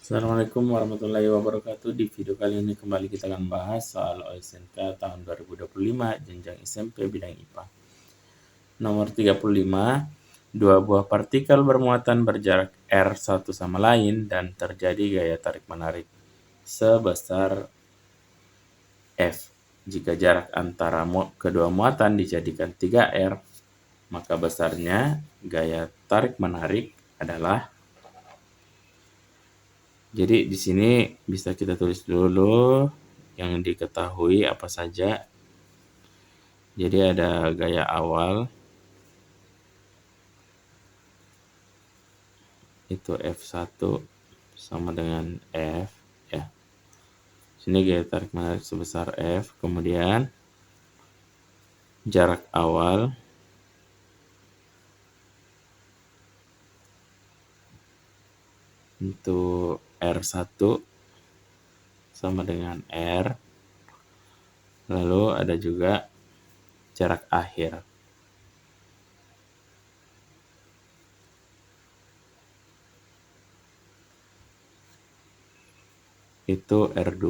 Assalamualaikum warahmatallahi wabarakatuh. Di video kali ini kembali kita akan bahas soal OSNK tahun 2025 jenjang SMP bidang IPA. Nomor 35, dua buah partikel bermuatan berjarak R satu sama lain dan terjadi gaya tarik-menarik sebesar F. Jika jarak antara kedua muatan dijadikan 3R, maka besarnya gaya tarik-menarik adalah. Jadi di sini bisa kita tulis dulu yang diketahui apa saja. Jadi ada gaya awal itu F1 sama dengan F ya. Sini gaya tarik menarik sebesar F, kemudian jarak awal untuk R1 sama dengan R. Lalu ada juga jarak akhir. Itu R2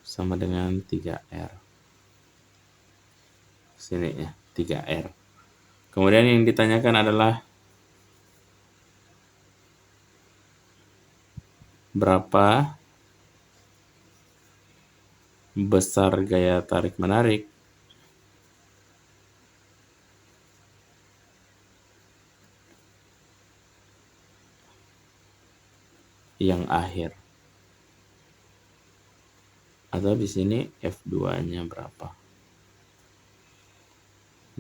sama dengan 3R. Sini ya, 3R. Kemudian yang ditanyakan adalah berapa besar gaya tarik menarik yang akhir. Atau di sini F2-nya berapa.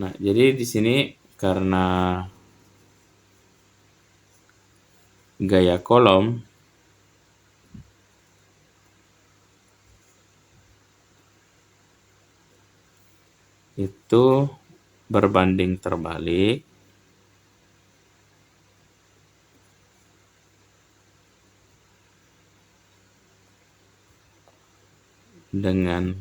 Nah, jadi di sini karena gaya kolom itu berbanding terbalik dengan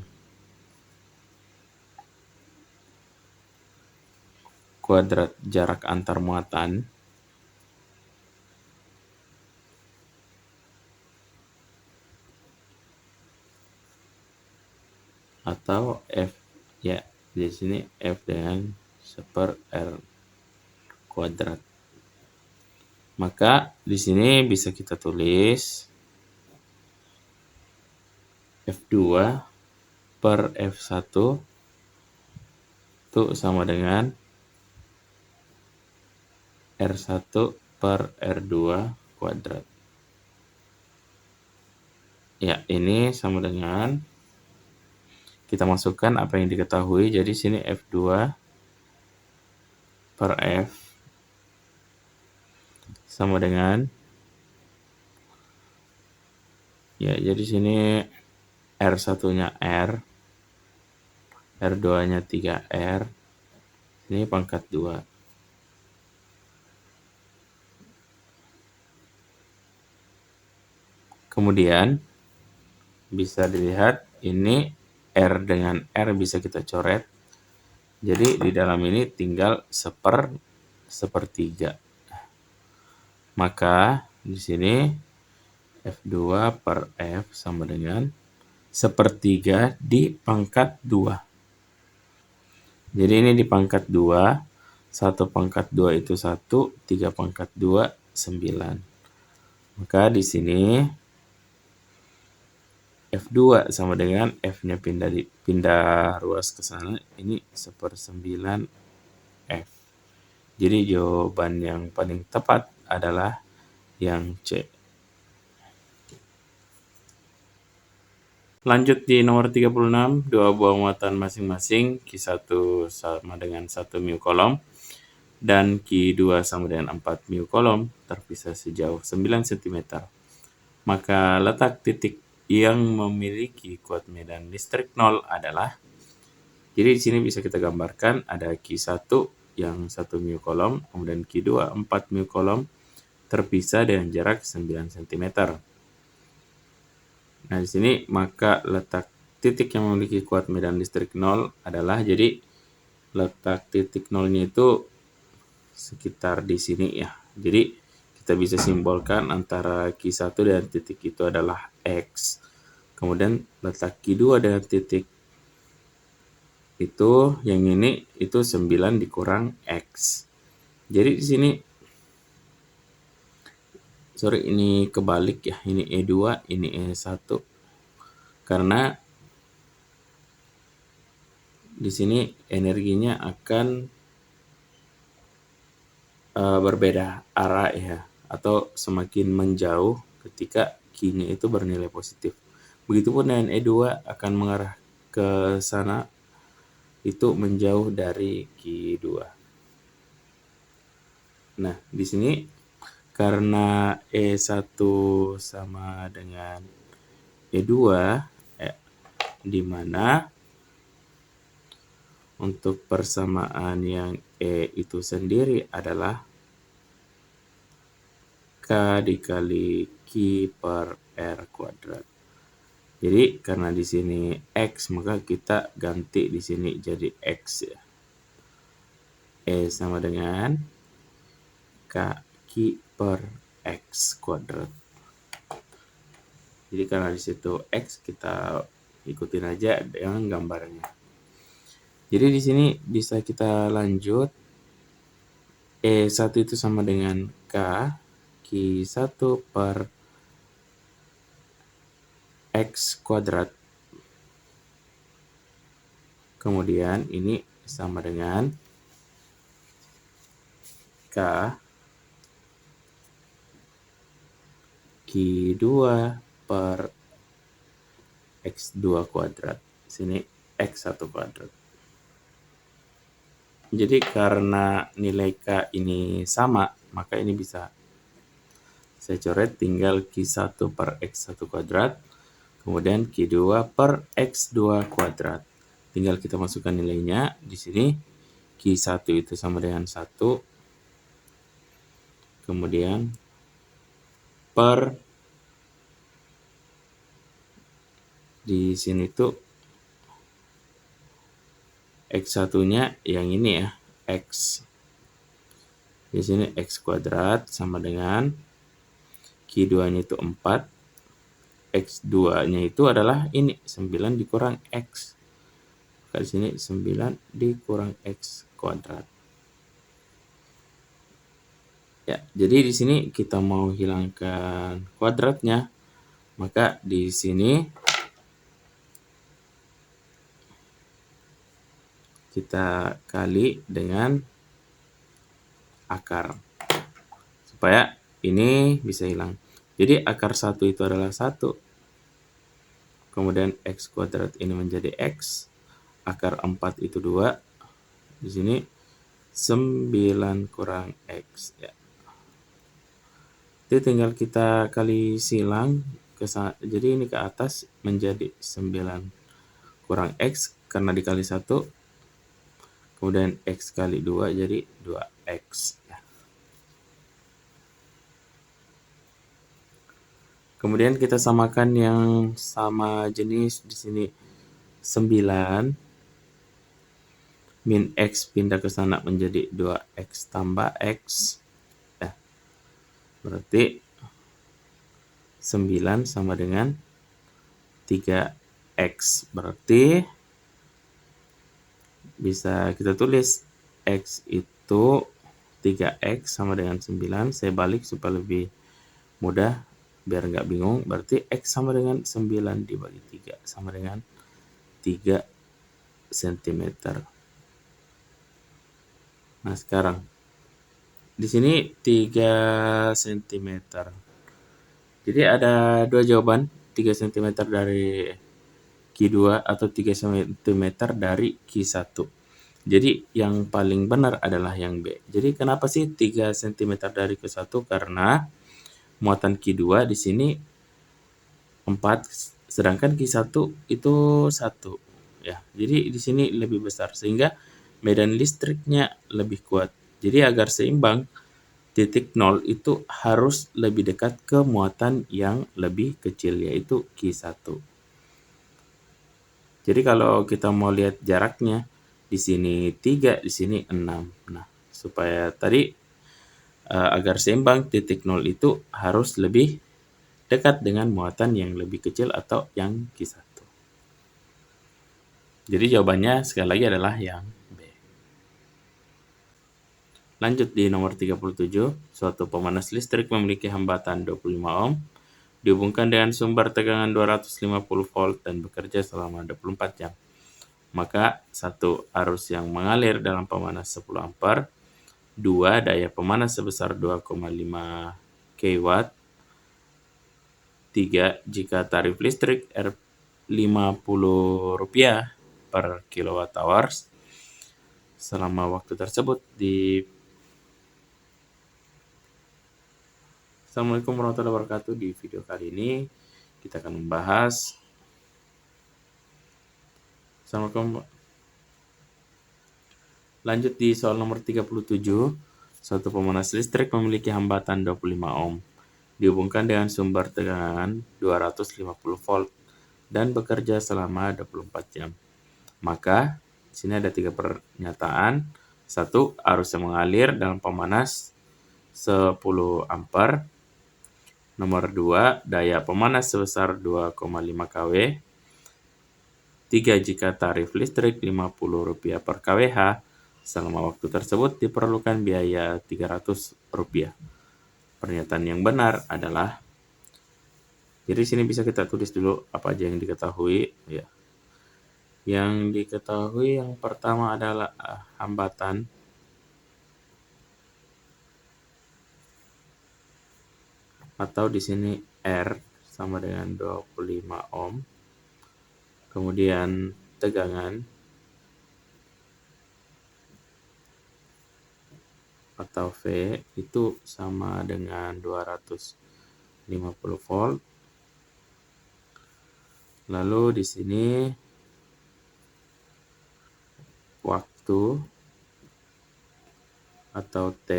kuadrat jarak antar muatan atau F ya, di sini F dengan 1/R kuadrat. Maka di sini bisa kita tulis F2 per F1 itu sama dengan R1 per R2 kuadrat. Ya, ini sama dengan kita masukkan apa yang diketahui. Jadi sini F2 per F sama dengan ya, jadi sini R1-nya R, R2-nya 3R, ini pangkat 2. Kemudian bisa dilihat ini R dengan R bisa kita coret. Jadi di dalam ini tinggal sepertiga. Maka di sini F2 per F sama dengan sepertiga di pangkat 2. Jadi ini di pangkat 2, 1 pangkat 2 itu 1, 3 pangkat 2, 9. Maka di sini F2 sama dengan F-nya pindah ruas ke sana, ini 1/9 F. Jadi jawaban yang paling tepat adalah yang C. Lanjut di nomor 36, dua buah muatan masing-masing Q1 sama dengan 1 mu kolom dan Q2 sama dengan 4 mu kolom terpisah sejauh 9 cm. Maka letak titik yang memiliki kuat medan listrik 0 adalah. Jadi di sini bisa kita gambarkan ada Q1 yang 1 mu kolom, kemudian Q2 4 mu kolom terpisah dengan jarak 9 cm. Nah, di sini maka letak titik yang memiliki kuat medan listrik 0 adalah, jadi letak titik 0-nya itu sekitar di sini ya. Jadi kita bisa simbolkan antara Q1 dan titik itu adalah X. Kemudian letak Q2 dengan titik itu, yang ini itu 9 dikurang X. Jadi di sini, ini kebalik ya, ini E2, ini E1. Karena di sini energinya akan berbeda arah ya, atau semakin menjauh ketika Q-nya itu bernilai positif. Begitupun dengan E2 akan mengarah ke sana, itu menjauh dari Q2. Nah, di sini karena E1 sama dengan E2, di mana untuk persamaan yang E itu sendiri adalah K dikali Q per R kuadrat. Jadi karena di sini X, maka kita ganti di sini jadi X ya. E sama dengan K Q per X kuadrat. Jadi karena di situ X, kita ikutin aja dengan gambarnya. Jadi di sini bisa kita lanjut. E1 itu sama dengan K Q1 per X kuadrat. Kemudian ini sama dengan K Q2 per X2 kuadrat. Sini X1 kuadrat. Jadi karena nilai K ini sama, maka ini bisa saya coret, tinggal Q1 per X1 kuadrat, kemudian Q2 per X2 kuadrat. Tinggal kita masukkan nilainya. Di sini Q1 itu sama dengan 1, kemudian per, di sini tuh X1-nya yang ini ya, X. Di sini X kuadrat sama dengan Q2-nya itu 4, X2-nya itu adalah ini 9 dikurang X. Di sini 9 dikurang X kuadrat. Ya, jadi di sini kita mau hilangkan kuadratnya, maka di sini kita kali dengan akar supaya ini bisa hilang. Jadi akar 1 itu adalah 1. Kemudian X kuadrat ini menjadi X. Akar 4 itu 2. Di sini 9 kurang X ya. Jadi tinggal kita kali silang jadi ini ke atas menjadi 9 kurang X karena dikali 1. Kemudian X kali 2 jadi 2X ya. Kemudian kita samakan yang sama jenis. Di sini 9 min X pindah ke sana menjadi 2X tambah X. Ya. Berarti 9 sama dengan 3X. Berarti bisa kita tulis X itu 3X sama dengan 9. Saya balik supaya lebih mudah, biar nggak bingung. Berarti X sama dengan 9 dibagi 3 sama dengan 3 cm. Nah, sekarang di sini 3 cm. Jadi ada dua jawaban, 3 cm dari Q2 atau 3 cm dari Q1. Jadi yang paling benar adalah yang B. Jadi kenapa sih 3 cm dari Q1? Karena muatan Q2 di sini 4, sedangkan Q1 itu 1 ya. Jadi di sini lebih besar sehingga medan listriknya lebih kuat. Jadi agar seimbang, titik 0 itu harus lebih dekat ke muatan yang lebih kecil, yaitu Q1. Jadi kalau kita mau lihat jaraknya, di sini 3, di sini 6. Nah, supaya tadi agar seimbang, titik nol itu harus lebih dekat dengan muatan yang lebih kecil atau yang Q1. Jadi jawabannya sekali lagi adalah yang B. Lanjut di nomor 37, suatu pemanas listrik memiliki hambatan 25 ohm, dihubungkan dengan sumber tegangan 250 volt dan bekerja selama 24 jam. Maka satu, arus yang mengalir dalam pemanas 10 ampere, 2, daya pemanas sebesar 2,5 kW, 3, jika tarif listrik Rp50 per kWh selama waktu tersebut Assalamualaikum warahmatullahi wabarakatuh. Di video kali ini kita akan membahas Lanjut di soal nomor 37. Suatu pemanas listrik memiliki hambatan 25 ohm, dihubungkan dengan sumber tegangan 250 volt dan bekerja selama 24 jam. Maka di sini ada 3 pernyataan. 1, arus yang mengalir dalam pemanas 10 ampere. Nomor 2, daya pemanas sebesar 2,5 kW. 3, jika tarif listrik Rp50 per kWh, selama waktu tersebut diperlukan biaya Rp300. Pernyataan yang benar adalah, jadi sini bisa kita tulis dulu apa aja yang diketahui. Ya. Yang diketahui yang pertama adalah hambatan atau di sini R sama dengan 25 ohm. Kemudian tegangan atau V itu sama dengan 250 volt. Lalu di sini waktu atau T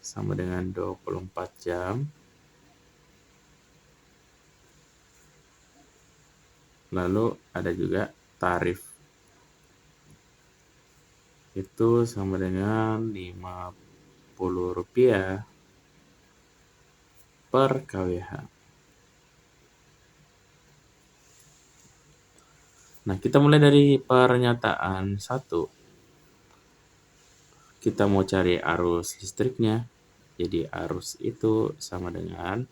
sama dengan 24 jam. Lalu ada juga tarif. Itu sama dengan Rp50 per kWh. Nah, kita mulai dari pernyataan 1. Kita mau cari arus listriknya. Jadi arus itu sama dengan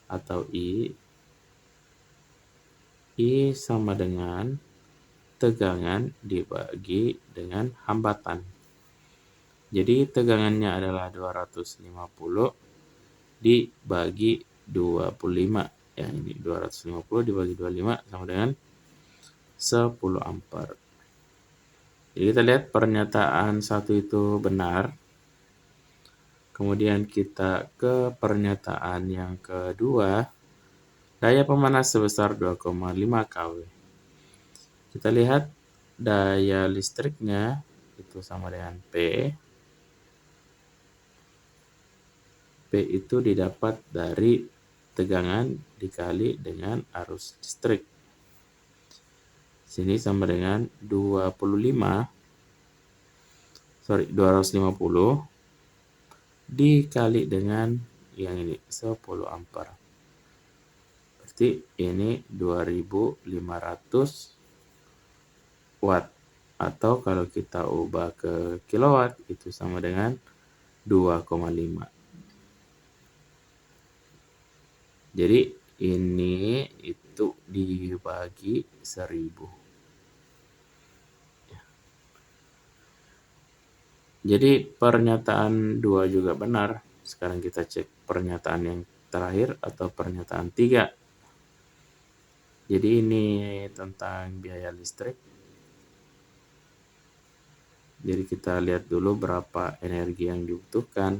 atau I sama dengan tegangan dibagi dengan hambatan. Jadi tegangannya adalah 250 dibagi 25. Ya, ini 250 dibagi 25 sama dengan 10 ampere. Jadi kita lihat pernyataan 1 itu benar. Kemudian kita ke pernyataan yang kedua. Daya pemanas sebesar 2,5 kW. Kita lihat daya listriknya itu sama dengan P. P itu didapat dari tegangan dikali dengan arus listrik. Sini sama dengan 250 dikali dengan yang ini 10 ampere. Berarti ini 2500 watt, atau kalau kita ubah ke kilowatt itu sama dengan 2,5. Jadi ini itu dibagi 1000. Jadi pernyataan 2 juga benar. Sekarang kita cek pernyataan yang terakhir atau pernyataan 3. Jadi ini tentang biaya listrik. Jadi kita lihat dulu berapa energi yang dibutuhkan.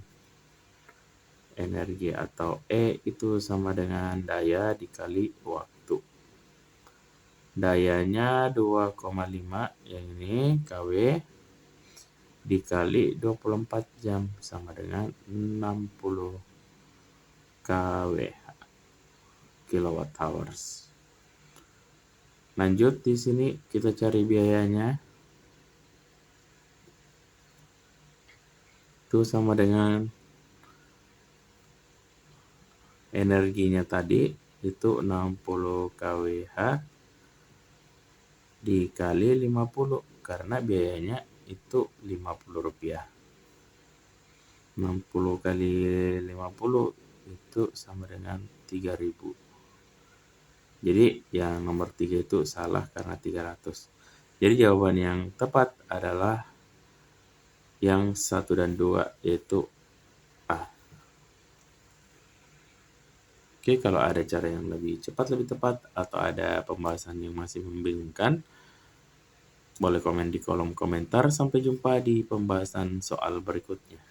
Energi atau E itu sama dengan daya dikali waktu. Dayanya 2,5, yang ini kW, dikali 24 jam sama dengan 60 kWh, kilowatt hours. Lanjut di sini kita cari biayanya. Itu sama dengan energinya tadi itu 60 kWh dikali 50 karena biayanya itu Rp50. 60 kali 50 itu sama dengan 3.000. Jadi yang nomor 3 itu salah karena 300. Jadi jawaban yang tepat adalah yang 1 dan 2 yaitu A. Oke, kalau ada cara yang lebih cepat, lebih tepat, atau ada pembahasan yang masih membingungkan, boleh komen di kolom komentar. Sampai jumpa di pembahasan soal berikutnya.